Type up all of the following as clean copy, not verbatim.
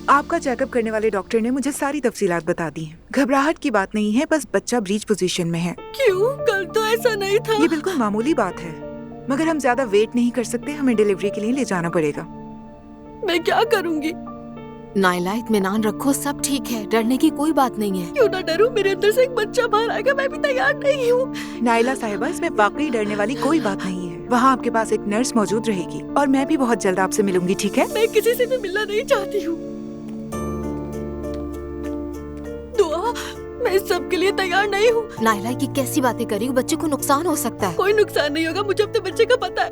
आपका चेकअप करने वाले डॉक्टर ने मुझे सारी तफसीलात बता दी हैं। घबराहट की बात नहीं है, बस बच्चा ब्रीच पोजीशन में है। क्यों? कल तो ऐसा नहीं था। ये बिल्कुल मामूली बात है, मगर हम ज्यादा वेट नहीं कर सकते, हमें डिलीवरी के लिए ले जाना पड़ेगा। मैं क्या करूंगी? नायला, इत्मीनान रखो, सब ठीक है, डरने की कोई बात नहीं है। क्यों ना डरूं? मेरे अंदर से एक बच्चा बाहर आएगा, मैं भी तैयार नहीं हूँ। नायला साहिबा, इसमें वाकई डरने वाली कोई बात नहीं है। वहाँ आपके पास एक नर्स मौजूद रहेगी और मैं भी बहुत जल्द आपसे मिलूंगी, ठीक है? मैं किसी से भी मिलना नहीं चाहती हूँ। दुआ, मैं इस सब के लिए तैयार नहीं हूँ। नायला, ये कैसी बातें करी? बच्चे को नुकसान हो सकता है। कोई नुकसान नहीं होगा, मुझे अपने बच्चे का पता है।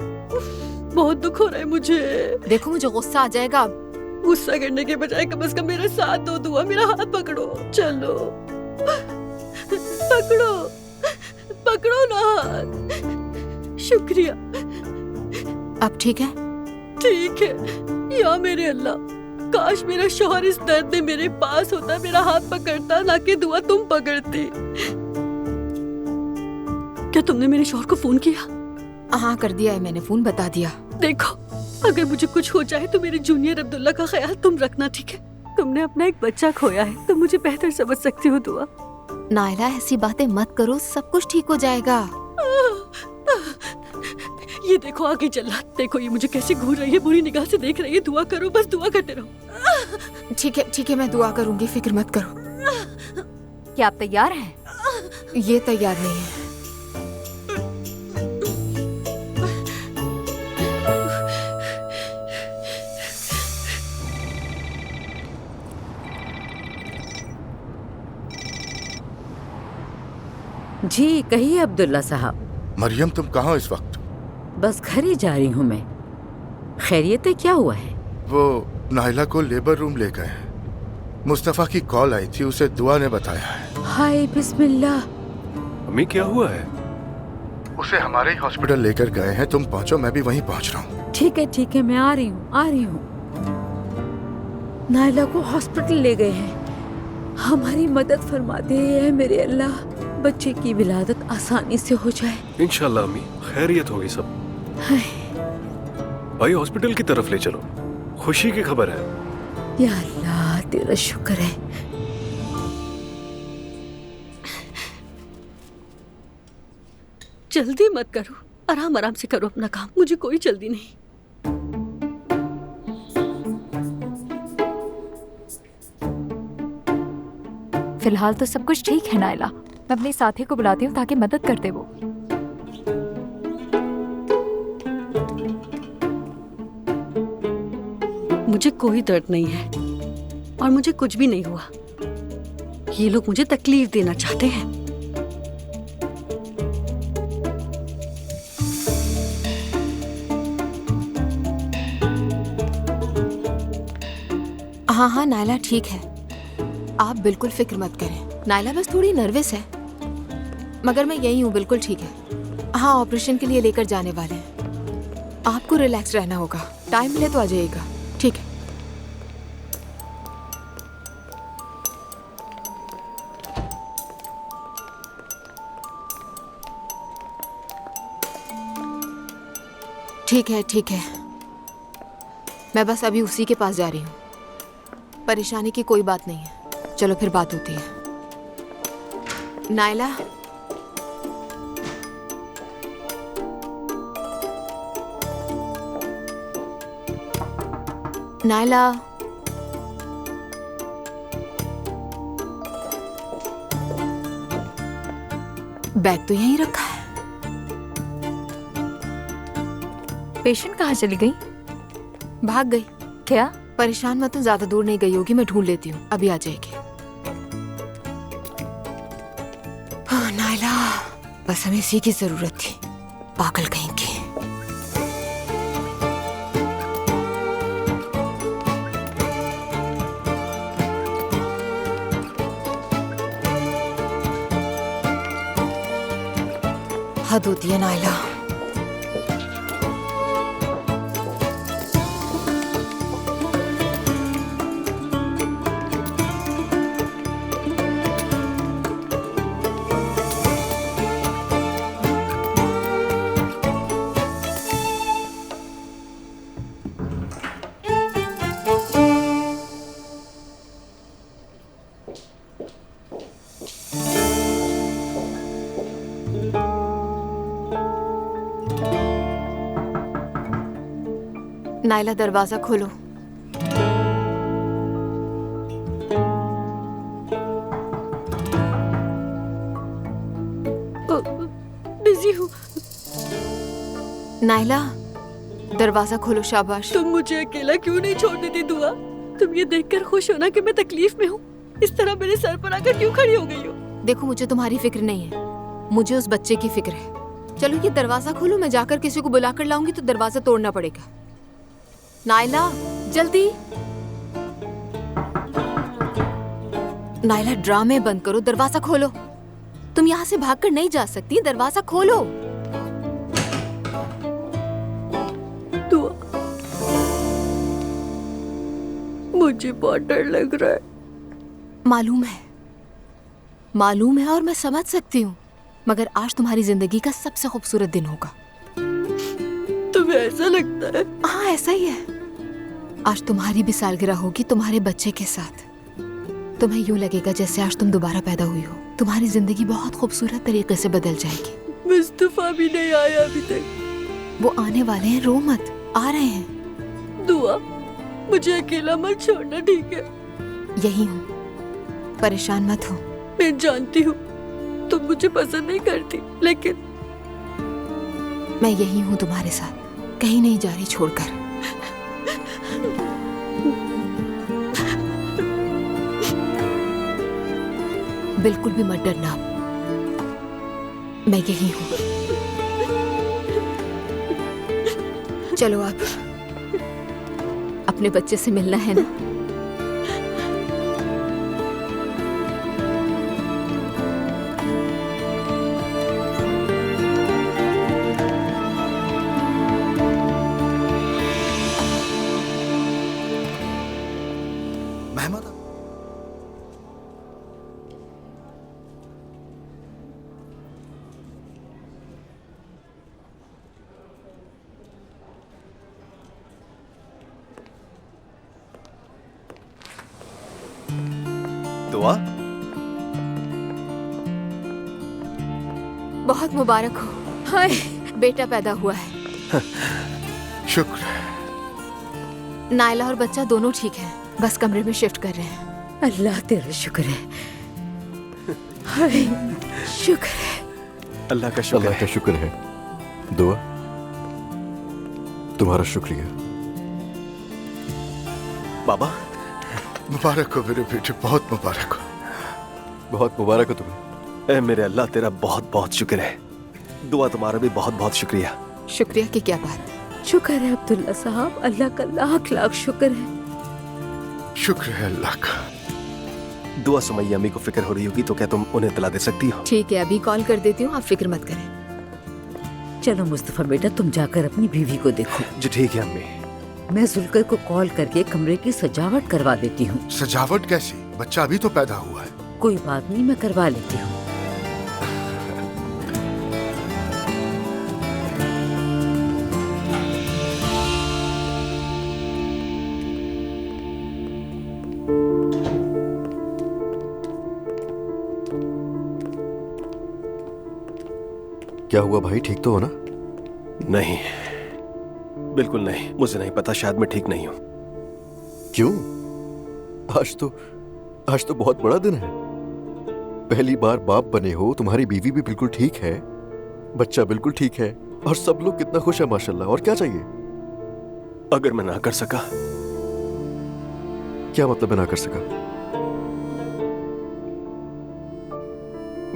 बहुत दुख हो रहा है मुझे। देखो, मुझे गुस्सा आ जाएगा। गुस्सा करने के बजाय कम से कम मेरा साथ दो। दुआ, मेरा हाथ पकड़ो, चलो पकड़ो, पकड़ो ना हाथ। शुक्रिया। अब ठीक है? ठीक है। या मेरे अल्लाह, काश मेरा शौहर इस दर्द में मेरे पास होता, मेरा हाथ पकड़ता, ना कि दुआ तुम पकड़ती। क्या तुमने मेरे शौहर को फोन किया? हाँ, कर दिया है मैंने, फोन बता दिया। देखो, अगर मुझे कुछ हो जाए तो मेरे जूनियर अब्दुल्ला का ख्याल तुम रखना, ठीक है? तुमने अपना एक बच्चा खोया है, तो मुझे बेहतर समझ सकती हो दुआ। नायला, ऐसी बातें मत करो, सब कुछ ठीक हो जाएगा। ये देखो, आगे चला। देखो, ये मुझे कैसे घूर रही है, बुरी निगाह से देख रही है। दुआ करो, बस दुआ करते रहो। ठीक है, ठीक है, मैं दुआ करूंगी, फिक्र मत करो। क्या आप तैयार हैं? ये तैयार नहीं है। जी कहिए अब्दुल्ला साहब। मरियम, तुम कहाँ हो इस वक्त? बस घर ही जा रही हूँ मैं। खैरियत है? क्या हुआ है? वो नाहिला को लेबर रूम ले गए हैं। मुस्तफा की कॉल आई थी, उसे दुआ ने बताया है। हाय बिस्मिल्लाह। अम्मी, क्या हुआ है? उसे हमारे ही हॉस्पिटल लेकर गए हैं। तुम पहुँचो, मैं भी वहीं पहुँच रहा हूँ। ठीक है, मैं आ रही हूँ। नायला को हॉस्पिटल ले गए हैं। हमारी मदद फरमाते हैं मेरे अल्लाह, बच्चे की विलादत आसानी से हो जाए। इंशाल्लाह अम्मी, खैरियत होगी सब। भाई, हॉस्पिटल की तरफ ले चलो, खुशी की खबर है। या अल्लाह, तेरा शुक्र है। जल्दी मत करो, आराम आराम से करो अपना काम, मुझे कोई जल्दी नहीं। फिलहाल तो सब कुछ ठीक है नायला। मैं अपने साथी को बुलाती हूँ ताकि मदद कर दे वो। मुझे कोई दर्द नहीं है और मुझे कुछ भी नहीं हुआ। ये लोग मुझे तकलीफ देना चाहते हैं। हाँ, नायला ठीक है, आप बिल्कुल फिक्र मत करें। नायला बस थोड़ी नर्वस है, मगर मैं यही हूँ, बिल्कुल ठीक है। हाँ, ऑपरेशन के लिए लेकर जाने वाले हैं। आपको रिलैक्स रहना होगा, टाइम मिले तो आ जाइएगा, ठीक है? ठीक है, मैं बस अभी उसी के पास जा रही हूँ। परेशानी की कोई बात नहीं है, चलो फिर बात होती है। नायला, नायला, बैग तो यहीं रखा है। पेशेंट कहाँ चली गई? भाग गई। क्या? परेशान मत हो, ज्यादा दूर नहीं गई होगी, मैं ढूंढ लेती हूँ, अभी आ जाएगी। हाँ, नायला, बस हमें इसी की जरूरत थी, पागल कहीं की। हद होती है नायला। नायला दरवाजा खोलो। बिजी हूँ। नायला दरवाजा खोलो। शाबाश। तुम मुझे अकेला क्यों नहीं छोड़ देती दुआ? तुम ये देखकर खुश हो ना कि मैं तकलीफ में हूँ? इस तरह मेरे सर पर आकर क्यों खड़ी हो गई हो? देखो, मुझे तुम्हारी फिक्र नहीं है, मुझे उस बच्चे की फिक्र है। चलो ये दरवाजा खोलो, मैं जाकर किसी को बुलाकर लाऊंगी तो दरवाजा तोड़ना पड़ेगा। नायला जल्दी। नायला ड्रामे बंद करो, दरवाजा खोलो। तुम यहाँ से भागकर नहीं जा सकती, दरवाजा खोलो। दुआ, मुझे बहुत डर लग रहा है। मालूम है और मैं समझ सकती हूँ, मगर आज तुम्हारी जिंदगी का सबसे खूबसूरत दिन होगा। तुम्हें ऐसा लगता है? हाँ, ऐसा ही है। आज तुम्हारी भी सालगिरह होगी तुम्हारे बच्चे के साथ। तुम्हें यूं लगेगा जैसे आज तुम दोबारा पैदा हुई हो। तुम्हारी जिंदगी बहुत खूबसूरत तरीके से बदल जाएगी। मुस्तफा भी नहीं आया अभी तक। वो आने वाले हैं, रो मत, आ रहे हैं। दुआ, मुझे अकेला मत छोड़ना, ठीक है? यही हूँ, परेशान मत हो। मैं जानती हूँ तुम मुझे पसंद नहीं करती, लेकिन मैं यही हूँ तुम्हारे साथ, कहीं नहीं जा रही छोड़कर। बिल्कुल भी मत डरना, मैं यही हूँ। चलो अब अपने बच्चे से मिलना है ना? दुआ, बहुत मुबारक हो। हाय, बेटा पैदा हुआ है। शुक्र है। नायला और बच्चा दोनों ठीक हैं, बस कमरे में शिफ्ट कर रहे हैं। अल्लाह तेरा शुक्र है। हाय, शुक्र है। अल्लाह का शुक्र है। दुआ, तुम्हारा शुक्रिया। बाबा, मुबारक हो मेरे बेटे, बहुत मुबारक हो। बहुत मुबारक हो तुम्हें। मेरे अल्लाह तेरा बहुत बहुत शुक्र है। दुआ, तुम्हारा भी बहुत बहुत शुक्रिया। शुक्रिया की क्या बात? शुक्र है अब्दुल्ला साहब, अल्लाह का लाख लाख शुक्र है। शुक्र है अल्लाह का। दुआ, सुमैया अम्मी को फिक्र हो रही होगी तो क्या तुम उन्हें इत्तला दे सकती हो? ठीक है, अभी कॉल कर देती हूँ, आप फिक्र मत करें। चलो मुस्तफा बेटा, तुम जाकर अपनी बीवी को देखो। जी ठीक है अम्मी। मैं जुल्कर को कॉल करके कमरे की सजावट करवा देती हूँ। सजावट कैसी? बच्चा अभी तो पैदा हुआ है। कोई बात नहीं, मैं करवा लेती हूँ। क्या हुआ भाई, ठीक तो हो ना? नहीं, बिल्कुल नहीं। मुझे नहीं पता, शायद मैं ठीक नहीं हूँ। क्यों? आज तो बहुत बड़ा दिन है। पहली बार बाप बने हो, तुम्हारी बीवी भी बिल्कुल ठीक है, बच्चा बिल्कुल ठीक है और सब लोग कितना खुश है माशाल्लाह। और क्या चाहिए? अगर मैं ना कर सका? क्या मतलब मैं ना कर सका?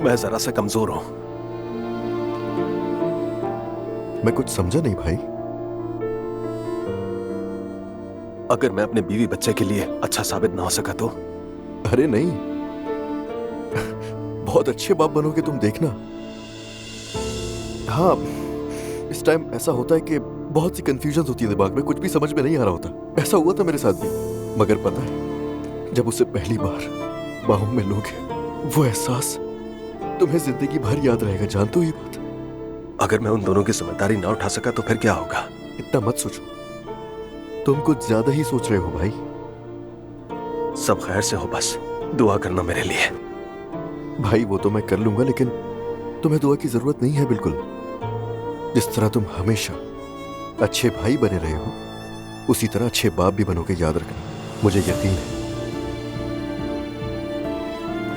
मैं जरा सा कमजोर हूं। मैं कुछ समझा नहीं भाई। अगर मैं अपने बीवी बच्चे के लिए अच्छा साबित ना हो सका तो? अरे नहीं, बहुत अच्छे बाप बनोगे तुम, देखना। हाँ, इस टाइम ऐसा होता है कि बहुत सी कंफ्यूजन होती है दिमाग में, कुछ भी समझ में नहीं आ रहा होता। ऐसा हुआ था मेरे साथ भी। मगर पता है, जब उसे पहली बार बाहों में लोगे, वो एहसास तुम्हें जिंदगी भर याद रहेगा। जानते हो ये बात? अगर मैं उन दोनों की जिम्मेदारी ना उठा सका तो फिर क्या होगा? इतना मत सोचो, तुम कुछ ज्यादा ही सोच रहे हो भाई। सब खैर से हो, बस दुआ करना मेरे लिए। भाई वो तो मैं कर लूंगा, लेकिन तुम्हें दुआ की जरूरत नहीं है बिल्कुल। जिस तरह तुम हमेशा अच्छे भाई बने रहे हो, उसी तरह अच्छे बाप भी बनोगे, याद रखना। मुझे यकीन है।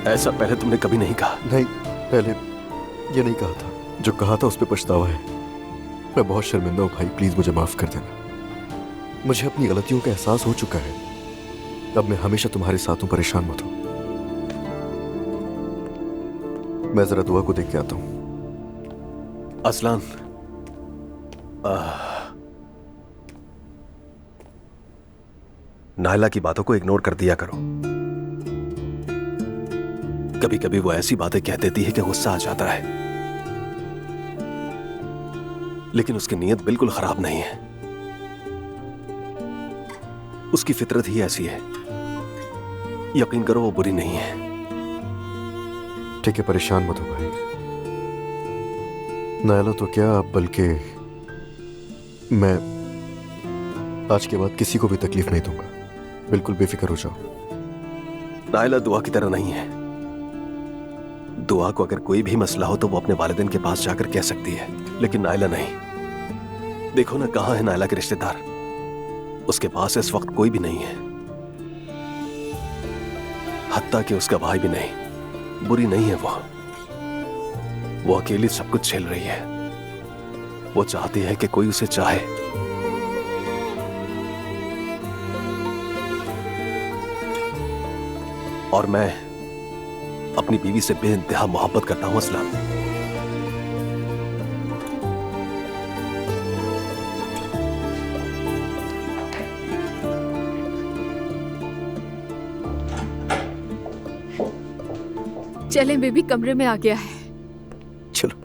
ऐसा पहले तुमने कभी नहीं कहा। नहीं, पहले ये नहीं कहा था। जो कहा था उस पर पछतावा है। मैं बहुत शर्मिंदा हूं भाई, प्लीज मुझे माफ कर देना। मुझे अपनी गलतियों का एहसास हो चुका है। अब मैं हमेशा तुम्हारे साथ हूं, परेशान मत हो। मैं जरा दुआ को देख के आता हूं। असलान, नायला की बातों को इग्नोर कर दिया करो। कभी कभी वो ऐसी बातें कह देती है कि गुस्सा आ जाता है, लेकिन उसकी नीयत बिल्कुल खराब नहीं है। उसकी फितरत ही ऐसी है। यकीन करो वो बुरी नहीं है। ठीक है, परेशान मत हो भाई। नायला तो क्या, बल्कि मैं आज के बाद किसी को भी तकलीफ नहीं दूंगा। बिल्कुल बेफिक्र हो जाओ। नायला दुआ की तरह नहीं है। दुआ को अगर कोई भी मसला हो तो वो अपने वालिदैन के पास जाकर कह सकती है, लेकिन नायला नहीं। देखो ना कहां है नायला के रिश्तेदार। उसके पास इस वक्त कोई भी नहीं है, हत्ता कि उसका भाई भी नहीं। बुरी नहीं है वो अकेली सब कुछ झेल रही है। वो चाहती है कि कोई उसे चाहे। और मैं अपनी बीवी से बेइंतहा मोहब्बत करता हूं असलान। चलें बेबी, कमरे में आ गया है। चलो।